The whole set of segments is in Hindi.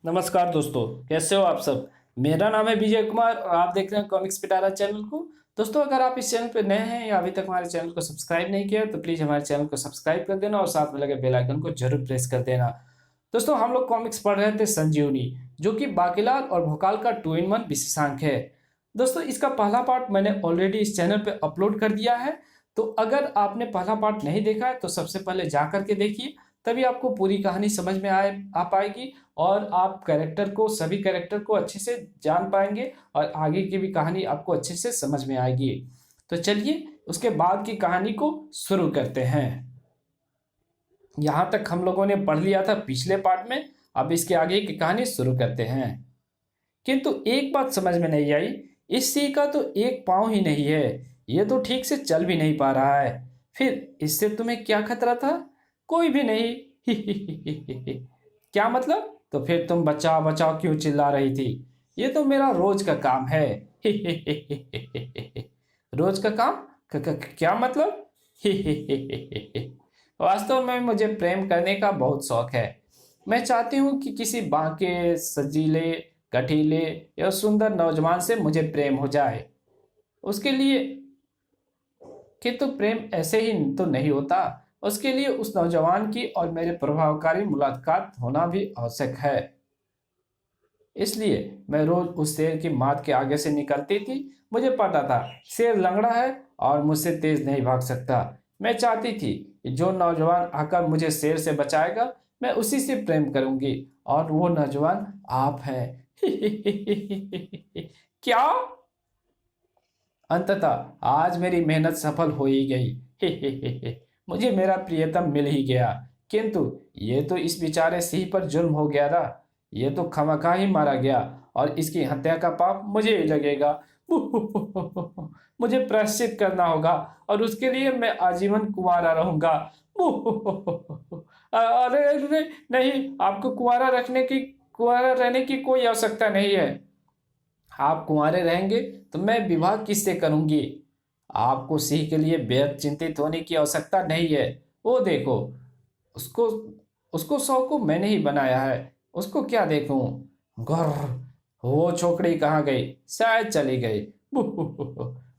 नमस्कार दोस्तों, कैसे हो आप सब। मेरा नाम है विजय कुमार और आप देख रहे हैं कॉमिक्स पिटारा चैनल को। दोस्तों, अगर आप इस चैनल पर नए हैं या अभी तक हमारे चैनल को सब्सक्राइब नहीं किया तो प्लीज़ हमारे चैनल को सब्सक्राइब कर देना और साथ में लगे बेल आइकन को जरूर प्रेस कर देना। दोस्तों, हम लोग कॉमिक्स पढ़ रहे थे संजीवनी, जो कि बाकीलाल और भोकाल का 2-in-1 विशेषांक है। दोस्तों, इसका पहला पार्ट मैंने ऑलरेडी इस चैनल पर अपलोड कर दिया है, तो अगर आपने पहला पार्ट नहीं देखा है तो सबसे पहले जा करके देखिए, तभी आपको पूरी कहानी समझ में आ पाएगी और आप सभी कैरेक्टर को अच्छे से जान पाएंगे और आगे की भी कहानी आपको अच्छे से समझ में आएगी। तो चलिए उसके बाद की कहानी को शुरू करते हैं। यहाँ तक हम लोगों ने पढ़ लिया था पिछले पार्ट में, अब इसके आगे की कहानी शुरू करते हैं। किंतु एक बात समझ में नहीं आई, इस सिंह का तो एक पाँव ही नहीं है, ये तो ठीक से चल भी नहीं पा रहा है। फिर इससे तुम्हें क्या खतरा था? कोई भी नहीं। क्या मतलब? तो फिर तुम बचाओ बचाओ क्यों चिल्ला रही थी? ये तो मेरा रोज का काम है। रोज का काम? क्या मतलब? वास्तव में मुझे प्रेम करने का बहुत शौक है। मैं चाहती हूँ कि किसी बांके, सजीले, गठीले या सुंदर नौजवान से मुझे प्रेम हो जाए। उसके लिए किंतु प्रेम ऐसे ही तो नहीं होता, उसके लिए उस नौजवान की और मेरे प्रभावकारी मुलाकात होना भी आवश्यक है। इसलिए मैं रोज उस शेर की मात के आगे से निकलती थी। मुझे पता था शेर लंगड़ा है और मुझसे तेज नहीं भाग सकता। मैं चाहती थी कि जो नौजवान आकर मुझे शेर से बचाएगा, मैं उसी से प्रेम करूंगी, और वो नौजवान आप हैं। क्या? अंततः आज मेरी मेहनत सफल हो ही गई। मुझे मेरा प्रियतम मिल ही गया। किंतु ये तो इस बेचारे सिंह पर जुल्म हो गया ना। ये तो खामखा ही मारा गया और इसकी हत्या का पाप मुझे ही लगेगा। मुझे प्रायश्चित करना होगा और उसके लिए मैं आजीवन कुंवारा रहूंगा। अरे अरे नहीं, आपको कुंवारा रहने की कोई आवश्यकता नहीं है। आप कुंवारे रहेंगे तो मैं विवाह किससे करूंगी? आपको सिंह के लिए बेहद चिंतित होने की आवश्यकता नहीं है। वो देखो, उसको उसको सौ को मैंने ही बनाया है। उसको क्या देखूं? घर, वो छोकरी कहाँ गई? शायद चली गई।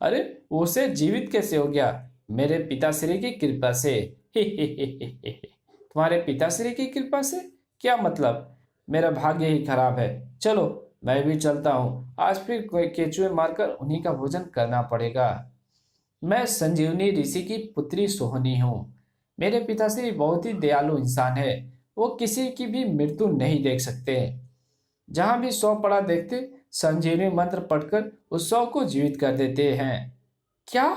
अरे, वो उसे जीवित कैसे हो गया? मेरे पिताश्री की कृपा से। तुम्हारे पिताश्री की कृपा से? क्या मतलब? मेरा भाग्य ही खराब है। चलो, मैं भी चलता हूँ। आज फिर कोई केचुए मारकर उन्हीं का भोजन करना पड़ेगा। मैं संजीवनी ऋषि की पुत्री सोहनी हूँ। मेरे पिताश्री बहुत ही दयालु इंसान है। वो किसी की भी मृत्यु नहीं देख सकते। जहां भी शव पड़ा देखते, संजीवनी मंत्र पढ़कर उस शव को जीवित कर देते हैं। क्या?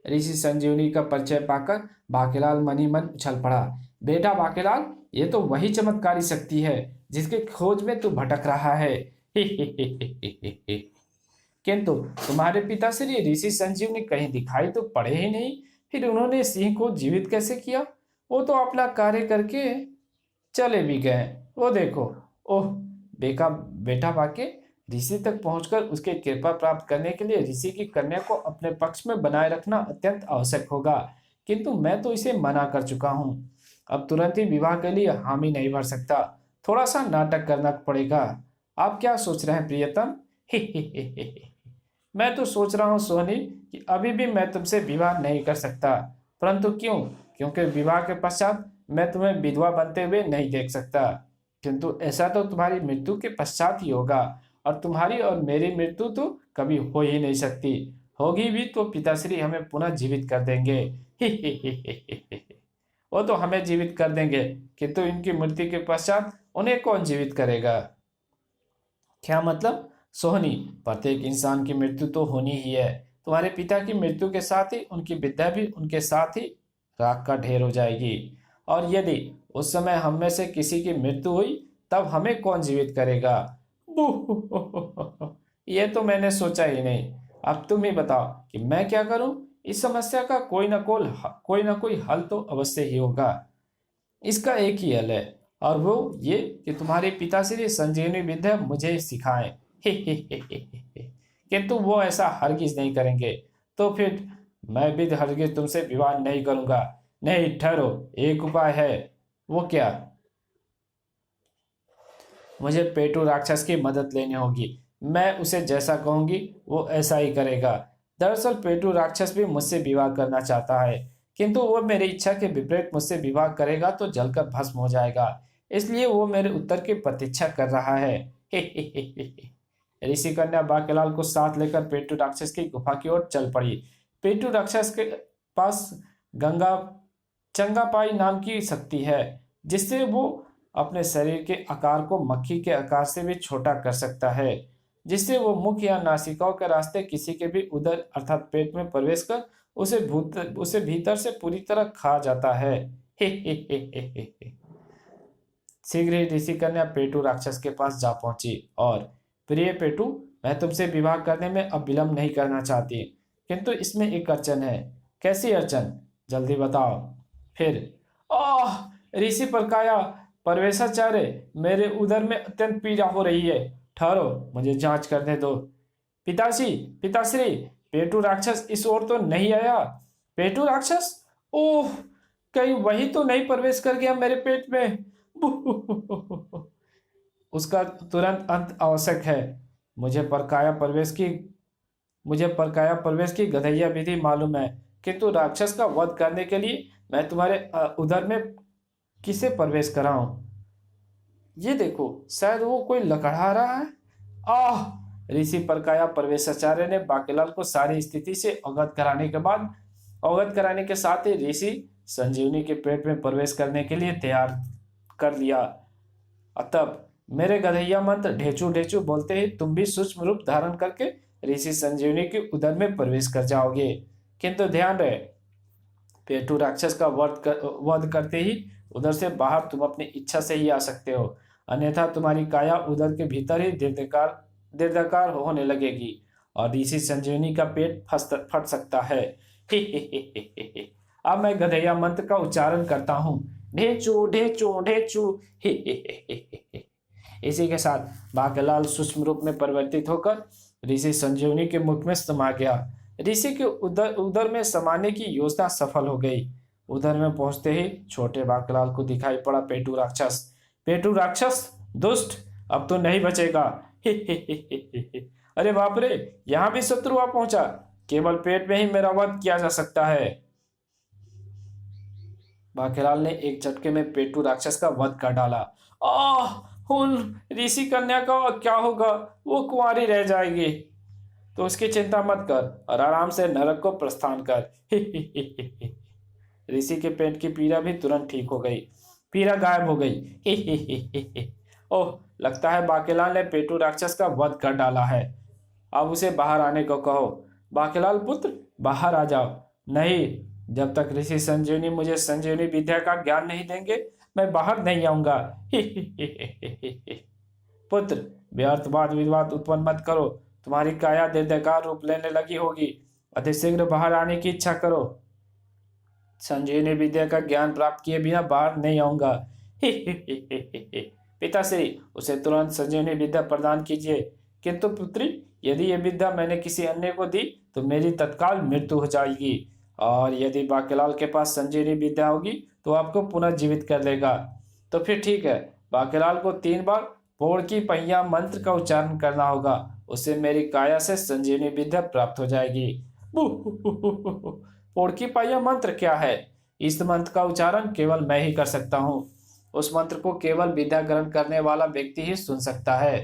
ऋषि संजीवनी का परिचय पाकर बाकीलाल मन ही मन उछल पड़ा। बेटा बाकीलाल, ये तो वही चमत्कारी शक्ति है जिसके खोज में तू भटक रहा है। किंतु तुम्हारे पिताश्री ऋषि संजीवनी कहीं दिखाई तो पड़े ही नहीं। फिर उन्होंने सिंह को जीवित कैसे किया? वो तो अपना कार्य करके चले भी गए। वो देखो। ओह, बेका बेटा बाके, ऋषि तक पहुंचकर उसके कृपा प्राप्त करने के लिए ऋषि की कन्या को अपने पक्ष में बनाए रखना अत्यंत आवश्यक होगा। किंतु मैं तो इसे मना कर चुका हूँ। अब तुरंत ही विवाह के लिए हामी नहीं भर सकता। थोड़ा सा नाटक करना पड़ेगा। आप क्या सोच रहे हैं प्रियतम? मैं तो सोच रहा हूँ सोनी कि अभी भी मैं तुमसे विवाह नहीं कर सकता। परंतु क्यों? क्योंकि विवाह के पश्चात मैं तुम्हें विधवा बनते हुए नहीं देख सकता। किंतु ऐसा तो तुम्हारी मृत्यु के पश्चात ही होगा, और तुम्हारी और मेरी मृत्यु तो कभी हो ही नहीं सकती। होगी भी तो पिताश्री हमें पुनः जीवित कर देंगे। वो तो हमें जीवित कर देंगे, किंतु इनकी मृत्यु के पश्चात उन्हें कौन जीवित करेगा? क्या मतलब? सोहनी, प्रत्येक इंसान की मृत्यु तो होनी ही है। तुम्हारे पिता की मृत्यु के साथ ही उनकी विद्या भी उनके साथ ही राख का ढेर हो जाएगी। और यदि उस समय हम में से किसी की मृत्यु हुई, तब हमें कौन जीवित करेगा? ये तो मैंने सोचा ही नहीं। अब तुम ही बताओ कि मैं क्या करूं? इस समस्या का कोई ना कोई हल तो अवश्य ही होगा। इसका एक ही हल है, और वो ये कि तुम्हारे पिताश्री संजीवनी विद्या मुझे सिखाएं। किंतु वो ऐसा हरगिज नहीं करेंगे। तो फिर मैं भी हरगिज तुमसे विवाह नहीं करूंगा। नहीं, ठहरो, एक उपाय है। वो क्या? मुझे पेटू राक्षस की मदद लेनी होगी। मैं उसे जैसा कहूंगी वो ऐसा ही करेगा। दरअसल पेटू राक्षस भी मुझसे विवाह करना चाहता है, किंतु वो मेरी इच्छा के विपरीत मुझसे विवाह करेगा तो जलकर भस्म हो जाएगा। इसलिए वो मेरे उत्तर की प्रतीक्षा कर रहा है। ऋषि कन्या बाकेलाल को साथ लेकर पेटू राक्षस की गुफा की ओर चल पड़ी। पेटू राक्षस के पास गंगा चंगापाई नाम की शक्ति है, जिससे वो अपने शरीर के आकार को मक्खी के आकार से भी छोटा कर सकता है, जिससे वो मुख या नासिकाओं के रास्ते किसी के भी उदर अर्थात पेट में प्रवेश कर उसे भीतर से पूरी तरह खा जाता है। शीघ्र ही ऋषि कन्या पेटू राक्षस के पास जा पहुंची और प्रिय पेटू, मैं तुमसे विवाह करने में अब विलंब नहीं करना चाहती, किंतु इसमें एक अड़चन है। कैसी अड़चन? जल्दी बताओ। फिर आह ऋषि परकाया परवेशाचार्य, मेरे उदर में अत्यंत पीड़ा हो रही है। ठहरो, मुझे जांच करने दो। पिताश्री, पिताश्री, पेटू राक्षस इस ओर तो नहीं आया। पेटू राक्षस? ओह, कहीं वही तो नहीं प्रवेश कर गया मेरे पेट में। उसका तुरंत अंत आवश्यक है। मुझे परकाया प्रवेश की गधैया विधि मालूम है, किंतु राक्षस का वध करने के लिए मैं तुम्हारे उदर में किसे प्रवेश कराऊं? ये देखो, शायद वो कोई लकड़ा रहा है। आह! ऋषि परकाया प्रवेशाचार्य ने बाकेलाल को सारी स्थिति से अवगत कराने के साथ ही ऋषि संजीवनी के पेट में प्रवेश करने के लिए तैयार कर लिया। तब मेरे गधैया मंत्र ढेचू ढेचू बोलते ही तुम भी सूक्ष्म रूप धारण करके ऋषि संजीवनी के उदर में प्रवेश कर जाओगे। किंतु ध्यान रहे, पेटू राक्षस का वध करते ही उधर से बाहर तुम अपनी इच्छा से ही आ सकते हो, अन्यथा तुम्हारी काया उदर के भीतर ही दीर्घाकार होने लगेगी और ऋषि संजीवनी का पेट फट सकता है। अब मैं गधैया मंत्र का उच्चारण करता हूँ। ढेचू ढेचू ढेचू। इसी के साथ बाकेलाल सूक्ष्म रूप में परिवर्तित होकर ऋषि संजीवनी के मुख में समा गया। ऋषि के उदर में समाने की योजना सफल हो गई। उदर में पहुंचते ही छोटे बाकेलाल को दिखाई पड़ा पेटू राक्षस। पेटू राक्षस दुष्ट, अब तो नहीं बचेगा। अरे बाप रे, यहाँ भी शत्रु आ पहुंचा। केवल पेट में ही मेरा वध किया जा सकता है। बाकेलाल ने एक झटके में पेटू राक्षस का वध कर डाला। आह! उन ऋषि कन्या का क्या होगा? वो कुंवारी रह जाएगी। तो उसकी चिंता मत कर और आराम से नरक को प्रस्थान कर। ऋषि के पेट की पीड़ा भी तुरंत ठीक हो गई। पीड़ा गायब हो गई। ओह, लगता है बाकेलाल ने पेटू राक्षस का वध कर डाला है। अब उसे बाहर आने को कहो। बाकेलाल पुत्र, बाहर आ जाओ। नहीं, जब तक ऋषि संजीवनी मुझे संजीवनी विद्या का ज्ञान नहीं देंगे मैं बाहर नहीं आऊंगा। पुत्र, व्यर्थ वाद विवाद उत्पन्न मत करो। तुम्हारी काया दीर्घाकार रूप लेने लगी होगी। अतिशीघ्र बाहर आने की इच्छा करो। संजीवनी विद्या का ज्ञान प्राप्त किए बिना बाहर नहीं आऊंगा। पिताश्री, उसे तुरंत संजीवनी विद्या प्रदान कीजिए। किंतु पुत्री, यदि यह विद्या मैंने किसी अन्य को दी तो मेरी तत्काल मृत्यु हो जाएगी, और यदि बाकेलाल के पास संजीवनी विद्या होगी तो आपको पुनः जीवित कर लेगा। तो फिर ठीक है, बाकेलाल को 3 बार पोड़ की पहिया मंत्र का उच्चारण करना होगा। उससे मेरी काया से संजीवनी विद्या प्राप्त हो जाएगी। पोड़ की पहिया मंत्र क्या है? इस मंत्र का उच्चारण केवल मैं ही कर सकता हूँ। उस मंत्र को केवल विद्या ग्रहण करने वाला व्यक्ति ही सुन सकता है।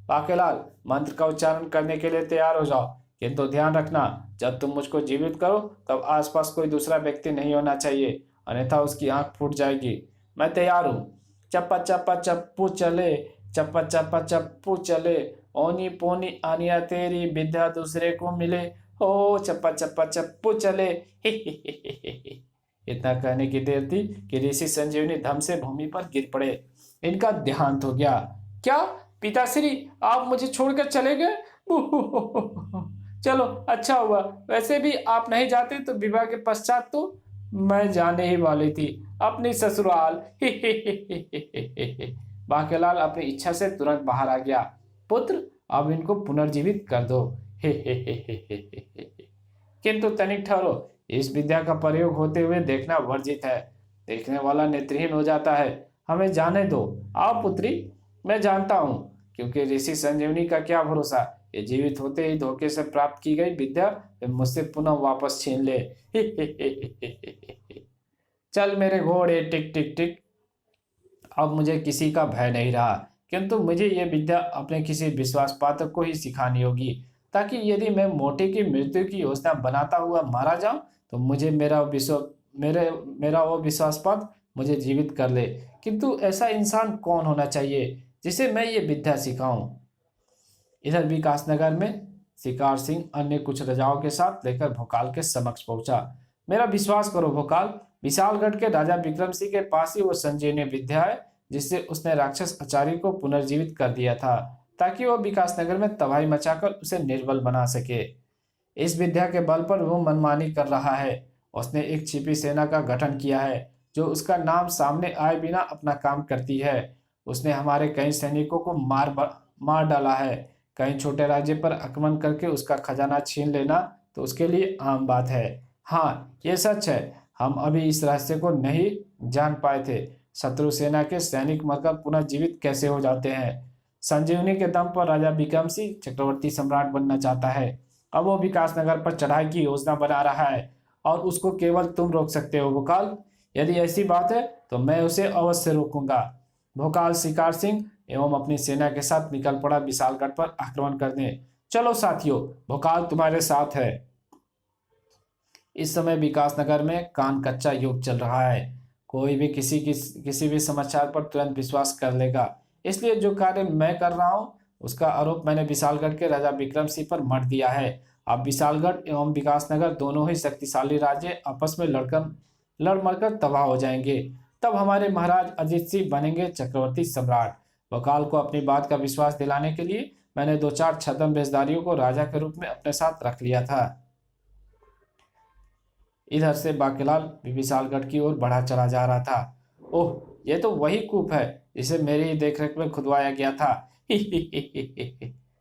बाकेलाल, मंत्र का उच्चारण करने के लिए तैयार हो जाओ, किंतु ध्यान रखना, जब तुम मुझको जीवित करो तब आसपास कोई दूसरा व्यक्ति नहीं होना चाहिए, अन्यथा उसकी आंख फूट जाएगी। मैं तैयार हूँ। चप्पा चप्पा चप्पू चले, चप्पा चप्पा चप्पू चले, ओनी पोनी आनिया तेरी विद्या दूसरे को मिले, हो चप्पा चप्पा चप्पू चले। इतना कहने की देर थी कि ऋषि संजीवनी धम से भूमि पर गिर पड़े। इनका देहांत हो गया। क्या पिताश्री, आप मुझे छोड़कर चले गए? चलो, अच्छा हुआ। वैसे भी आप नहीं जाते तो विवाह के पश्चात तो मैं जाने ही वाली थी अपनी ससुराल। बाकेलाल अपनी इच्छा से तुरंत बाहर आ गया। पुत्र, अब इनको पुनर्जीवित कर दो। किंतु तनिक ठहरो, इस विद्या का प्रयोग होते हुए देखना वर्जित है। देखने वाला नेत्रहीन हो जाता है। हमें जाने दो। आओ पुत्री, मैं जानता हूँ, क्योंकि ऋषि संजीवनी का क्या भरोसा, ये जीवित होते ही धोखे से प्राप्त की गई विद्या वे मुझसे पुनः वापस छीन ले। चल मेरे घोड़े, टिक टिक टिक। अब मुझे किसी का भय नहीं रहा, किंतु मुझे यह विद्या अपने किसी विश्वास पात्र को ही सिखानी होगी, ताकि यदि मैं मोटे की मृत्यु की योजना बनाता हुआ मारा जाऊं तो मुझे मेरा वो विश्वास पात्र मुझे जीवित कर ले। किंतु ऐसा इंसान कौन होना चाहिए जिसे मैं ये विद्या सिखाऊं। इधर विकासनगर में शिकार सिंह अन्य कुछ रजाओं के साथ लेकर भोकाल के समक्ष पहुंचा। मेरा विश्वास करो भोकाल, विशालगढ़ के राजा विक्रम सिंह के पास ही वो संजीवनी विद्या है जिससे उसने राक्षस आचार्य को पुनर्जीवित कर दिया था, ताकि वो विकासनगर में तबाही मचाकर उसे निर्बल बना सके। इस विद्या के बल पर वो मनमानी कर रहा है। उसने एक छिपी सेना का गठन किया है जो उसका नाम सामने आए बिना अपना काम करती है। उसने हमारे कई सैनिकों को मार डाला है। कहीं छोटे राज्य पर आक्रमण करके उसका खजाना छीन लेना तो उसके लिए आम बात है। हाँ, ये सच है, हम अभी इस रहस्य को नहीं जान पाए थे। शत्रु सेना के सैनिक मरकर पुनः जीवित कैसे हो जाते हैं। संजीवनी के दम पर राजा विक्रम सिंह चक्रवर्ती सम्राट बनना चाहता है। अब वो विकासनगर पर चढ़ाई की योजना बना रहा है और उसको केवल तुम रोक सकते हो भोकाल। यदि ऐसी बात है तो मैं उसे अवश्य रोकूंगा। भोकाल शिकार सिंह एवं अपनी सेना के साथ निकल पड़ा विशालगढ़ पर आक्रमण करने। चलो साथियों, भोकाल तुम्हारे साथ है। इस समय विकासनगर में कान कच्चा युग चल रहा है। कोई भी किसी भी समाचार पर तुरंत विश्वास कर लेगा। इसलिए जो कार्य मैं कर रहा हूँ उसका आरोप मैंने विशालगढ़ के राजा विक्रम सिंह पर मढ़ दिया है। अब विशालगढ़ एवं विकासनगर दोनों ही शक्तिशाली राज्य आपस में लड़ मरकर तबाह हो जाएंगे। तब हमारे महाराज अजित सिंह बनेंगे चक्रवर्ती सम्राट। भोकाल को अपनी बात का विश्वास दिलाने के लिए मैंने 2-4 छद्म भेषधारियों को राजा के रूप में अपने साथ रख लिया था। इधर से बाकीलाल विशालगढ़ की ओर बढ़ा चला जा रहा था। ओह, ये तो वही कूप है जिसे मेरी ही देखरेख में खुदवाया गया था।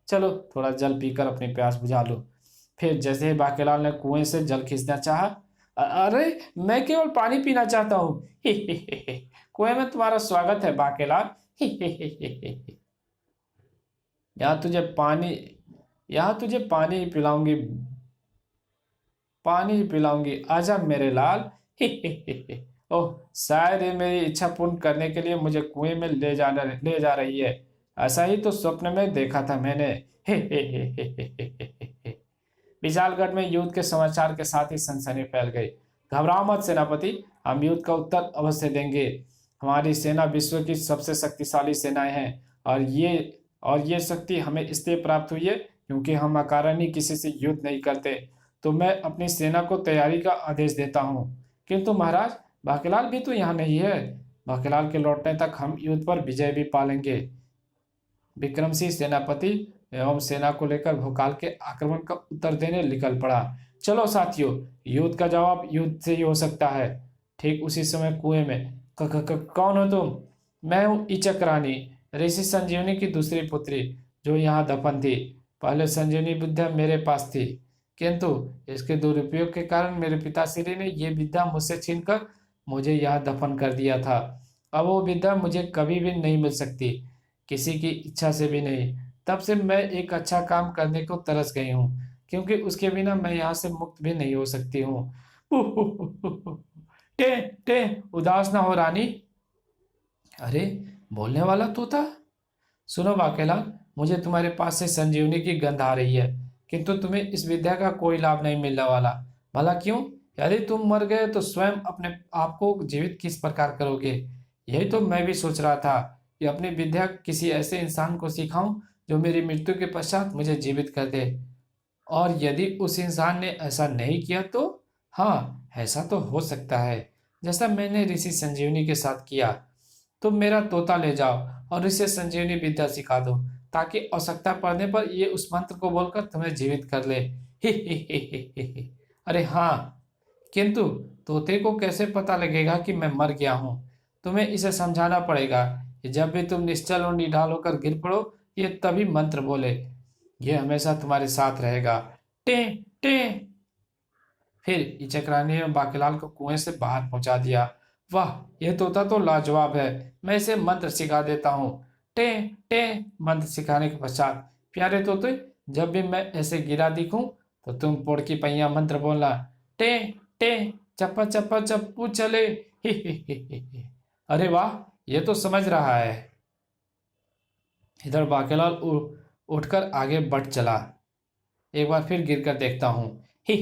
चलो थोड़ा जल पीकर अपनी प्यास बुझा लो। फिर जैसे ही बाकीलाल ने कुएं से जल खींचना चाहा, अरे मैं केवल पानी पीना चाहता हूँ। कुएं में तुम्हारा स्वागत है बाकीलाल। यहाँ तुझे पानी ही पिलाऊंगी, आजा मेरे लाल। ओह, शायद ये मेरी इच्छा पूर्ण करने के लिए मुझे कुएं में ले जा रही है। ऐसा ही तो स्वप्न में देखा था मैंने। विशालगढ़ में युद्ध के समाचार के साथ ही सनसनी फैल गई। घबराओ मत सेनापति, हम युद्ध का उत्तर अवश्य देंगे। हमारी सेना विश्व की सबसे शक्तिशाली सेनाएं हैं और ये शक्ति हमें इसलिए प्राप्त हुई है क्योंकि हम अकारण ही किसी से युद्ध नहीं करते। तो मैं अपनी सेना को तैयारी का आदेश देता हूँ। किंतु महाराज, बाकीलाल भी तो यहाँ नहीं है। बाकीलाल के लौटने तक हम युद्ध पर विजय भी पालेंगे। विक्रम सिंह सेनापति एवं सेना को लेकर भोकाल के आक्रमण का उत्तर देने निकल पड़ा। चलो साथियों, युद्ध का जवाब युद्ध से ही हो सकता है। ठीक उसी समय कुएं में कौन हो तुम? मैं हूँ इचक रानी, ऋषि संजीवनी की दूसरी पुत्री, जो यहाँ दफन थी। पहले संजीवनी विद्या मेरे पास थी, किंतु इसके दुरुपयोग के कारण मेरे पिताश्री ने यह विद्या मुझसे छीनकर मुझे यहाँ दफन कर दिया था। अब वो विद्या मुझे कभी भी नहीं मिल सकती, किसी की इच्छा से भी नहीं। तब से मैं एक अच्छा काम करने को तरस गई हूँ, क्योंकि उसके बिना मैं यहाँ से मुक्त भी नहीं हो सकती हूँ। टे टे उदास ना हो रानी। अरे, बोलने वाला तोता। सुनो बाकेला, मुझे तुम्हारे पास से संजीवनी की गंध आ रही है, किंतु तुम्हें इस विद्या का कोई लाभ नहीं मिलने वाला। भला क्यों? यदि तुम मर गए तो स्वयं अपने आप को जीवित किस प्रकार करोगे? यही तो मैं भी सोच रहा था कि अपनी विद्या किसी ऐसे इंसान को सिखाऊं जो मेरी मृत्यु के पश्चात मुझे जीवित कर दे। और यदि उस इंसान ने ऐसा नहीं किया तो हाँ, ऐसा तो हो सकता है जैसा मैंने ऋषि संजीवनी के साथ किया। तुम मेरा तोता ले जाओ और इसे संजीवनी विद्या सिखा दो, ताकि आवश्यकता पड़ने पर ये उस मंत्र को बोलकर तुम्हें जीवित कर ले। ही। अरे हाँ, किंतु तोते को कैसे पता लगेगा कि मैं मर गया हूँ? तुम्हें इसे समझाना पड़ेगा कि जब भी तुम निश्चल और निढाल होकर गिर पड़ो, ये तभी मंत्र बोले। ये हमेशा तुम्हारे साथ रहेगा। टे टे। फिर इचक रानी ने बाकीलाल को कुएं से बाहर पहुंचा दिया। वाह, यह तोता तो लाजवाब है। मैं इसे मंत्र सिखा देता हूँ। टे टे मंत्र सिखाने के पश्चात प्यारे तोते, जब भी मैं ऐसे गिरा दिखूं तो तुम पोड़ की पहिया मंत्र बोलना। टे टे चप्पा चप्पा चप्पू चले। ही। अरे वाह, ये तो समझ रहा है। इधर बाकेलाल उठकर आगे बढ़ चला। एक बार फिर गिरकर देखता हूं। ही।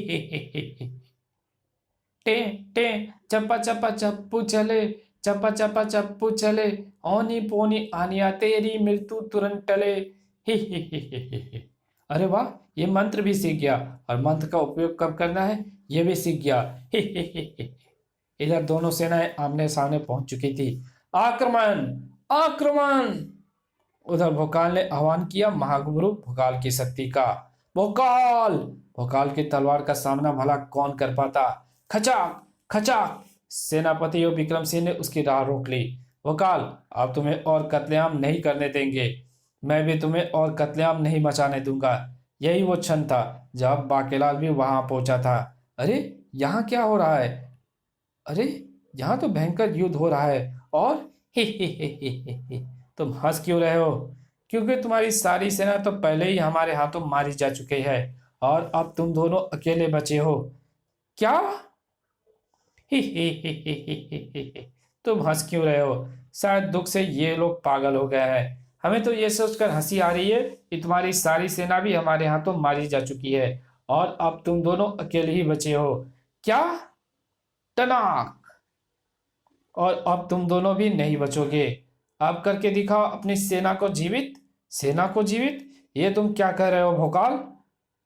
टे टे चप्पा चप्पा चप्पू चले, चप्पा चप्पा चप्पू चले, ओनी पोनी आनिया तेरी मृत्यु तुरंत टले। ही। अरे वाह, ये मंत्र भी सीख गया और मंत्र का उपयोग कब करना है ये भी सीख गया। ही। इधर दोनों सेनाएं आमने सामने पहुंच चुकी थी। आक्रमण आक्रमण। उधर भोकाल ने आह्वान किया महागुरु भोकाल की शक्ति का। भोकाल भोकाल की तलवार का सामना भला कौन कर पाता। खचाक खचाक। सेनापति और विक्रम सिंह ने उसकी राह रोक ली। भोकाल, अब तुम्हें और कत्लेआम नहीं करने देंगे। मैं भी तुम्हें और कत्लेआम नहीं मचाने दूंगा। यही वो क्षण था जब बाकेलाल भी वहां पहुंचा था। अरे यहाँ क्या हो रहा है। अरे यहाँ तो भयंकर युद्ध हो रहा है। और ही। तुम हंस क्यों रहे हो। क्योंकि तुम्हारी सारी सेना तो पहले ही हमारे हाथों मारी जा चुकी है और अब तुम दोनों अकेले बचे हो। क्या। ही। तुम हंस क्यों रहे हो। शायद दुख से ये लोग पागल हो गए हैं। हमें तो ये सोचकर हंसी आ रही है कि तुम्हारी सारी सेना भी हमारे हाथों मारी जा चुकी है और अब तुम दोनों अकेले ही बचे हो। क्या। टनाक। और अब तुम दोनों भी नहीं बचोगे। अब करके दिखाओ अपनी सेना को जीवित। सेना को जीवित। ये तुम क्या कह रहे हो भोकाल।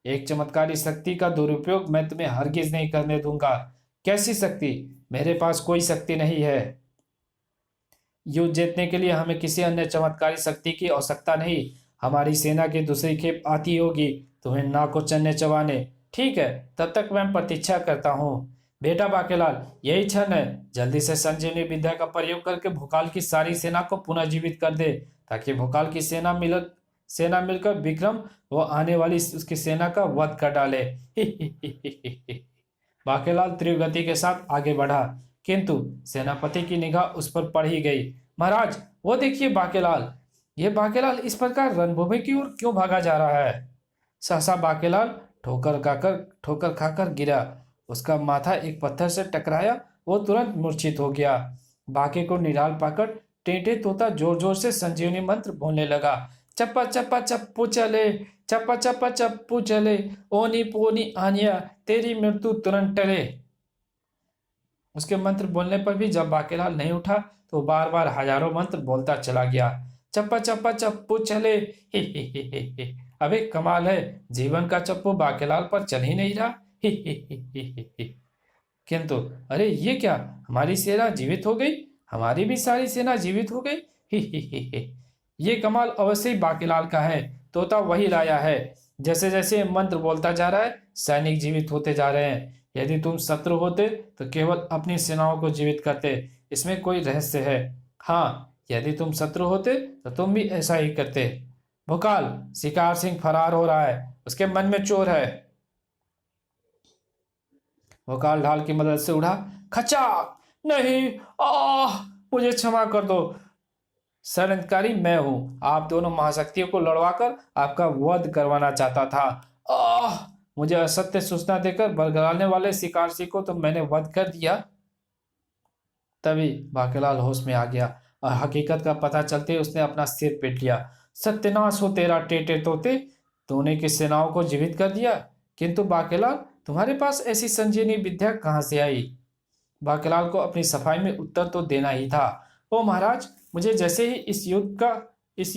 एक चमत्कारी शक्ति का दुरुपयोग मैं तुम्हें हरगिज नहीं करने दूंगा। कैसी शक्ति। मेरे पास कोई शक्ति नहीं है। युद्ध जीतने के लिए हमें किसी अन्य चमत्कारी शक्ति की आवश्यकता नहीं। हमारी सेना की दूसरी खेप आती होगी तुम्हें नाक को चन्ने चबाने। ठीक है, तब तक मैं प्रतीक्षा करता हूँ। बेटा बाकेलाल, यही क्षण है। जल्दी से संजीवनी विद्या का प्रयोग करके भोकाल की सारी सेना को पुनः जीवित कर दे ताकि भोकाल की सेना मिलकर विक्रम वो आने वाली उसकी सेना का वध कर डाले। बाकेलाल तीव्र गति के साथ आगे बढ़ा किंतु सेनापति की निगाह उस पर पड़ ही गई। महाराज, वो देखिए बाकेलाल। ये बाकेलाल इस प्रकार रणभूमि की ओर क्यों भागा जा रहा है। सहसा बाकेलाल ठोकर खाकर गिरा। उसका माथा एक पत्थर से टकराया। वो तुरंत मूर्छित हो गया। बाके को निढाल पाकर टेंटे तोता जोर जोर से संजीवनी मंत्र बोलने लगा। चप्पा चप्पा चप्पू चले, चप्पा चप्पा चप्पू चले, ओनी पोनी आनिया तेरी मृत्यु तुरंत टले। उसके मंत्र बोलने पर भी जब बाकेलाल नहीं उठा तो बार बार हजारों मंत्र बोलता चला गया। चप्पा चप्पा चप्पू चले। ही। अबे कमाल है, जीवन का चप्पू बाकेलाल पर चल ही नहीं रहा। ही। किंतु अरे ये क्या, हमारी सेना जीवित हो गई। हमारी भी सारी सेना जीवित हो गई। ही। ये कमाल अवश्य ही बाकेलाल का है। तोता वही लाया है। जैसे जैसे मंत्र बोलता जा रहा है सैनिक जीवित होते जा रहे हैं। यदि तुम शत्रु होते तो केवल अपनी सेनाओं को जीवित करते। इसमें कोई रहस्य है। हाँ, यदि तुम शत्रु होते तो तुम भी ऐसा ही करते। भोकाल, शिकार सिंह फरार हो रहा है। उसके मन में चोर है। भोकाल ढाल की मदद से उड़ा। खचाक। नहीं, मुझे क्षमा कर दो। षड्यंत्रकारी मैं हूं। आप दोनों महाशक्तियों को लड़वाकर आपका वध करवाना चाहता था। मुझे असत्य सूचना देकर बरगलाने वाले शिकार सिंह को तो मैंने वध कर दिया। तभी बाकेलाल होश में आ गया और हकीकत का पता चलते ही उसने अपना सिर पीट लिया। सत्यानाश हो तेरा टेटे तोते। तूने की सेनाओं को जीवित कर दिया। किंतु बाकेलाल, तुम्हारे पास ऐसी संजीवनी विद्या कहाँ से आई। बाकेलाल को अपनी सफाई में उत्तर तो देना ही था। ओ महाराज, मुझे जैसे ही इस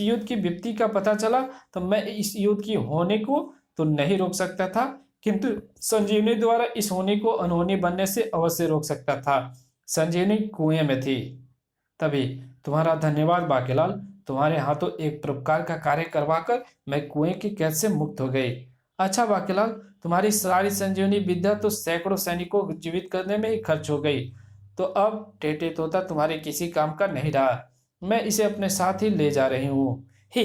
युद्ध की विपत्ति का पता चला तो मैं इस युद्ध की होने को तो नहीं रोक सकता था, किंतु संजीवनी द्वारा इस होनी को अनहोनी बनने से अवश्य रोक सकता था। संजीवनी कुएं में थी। तभी तुम्हारा धन्यवाद बाकेलाल। तुम्हारे हाथों एक परोपकार का कार्य करवाकर मैं कुएं की कैद से मुक्त हो गई। अच्छा बाकेलाल, तुम्हारी सारी संजीवनी विद्या तो सैकड़ों सैनिकों को जीवित करने में ही खर्च हो गई। तो अब टेटे तोता तुम्हारे किसी काम का नहीं रहा। मैं इसे अपने साथ ही ले जा रही हूँ। ही।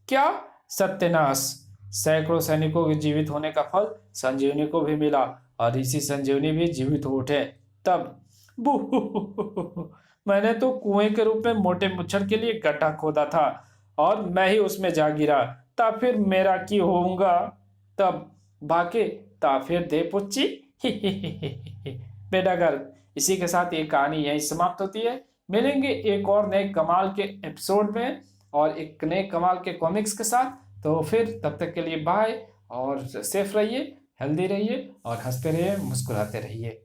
क्या। सत्यानाश। सैकड़ों सैनिकों के जीवित होने का फल संजीवनी को भी मिला और इसी संजीवनी भी जीवित हो उठे। तब बू मैंने तो कुएं के रूप में मोटे मुच्छर के लिए गड्ढा खोदा था और मैं ही उसमें जा गिरा। तब फिर मेरा की होऊंगा, तब बाके ता फिर दे पुच्ची। बेटा गर्ल, इसी के साथ ये कहानी यहीं समाप्त होती है। मिलेंगे एक और नए कमाल के एपिसोड में और एक नए कमाल के कॉमिक्स के साथ। तो फिर तब तक के लिए बाय और सेफ रहिए, हेल्दी रहिए और हंसते रहिए, मुस्कुराते रहिए।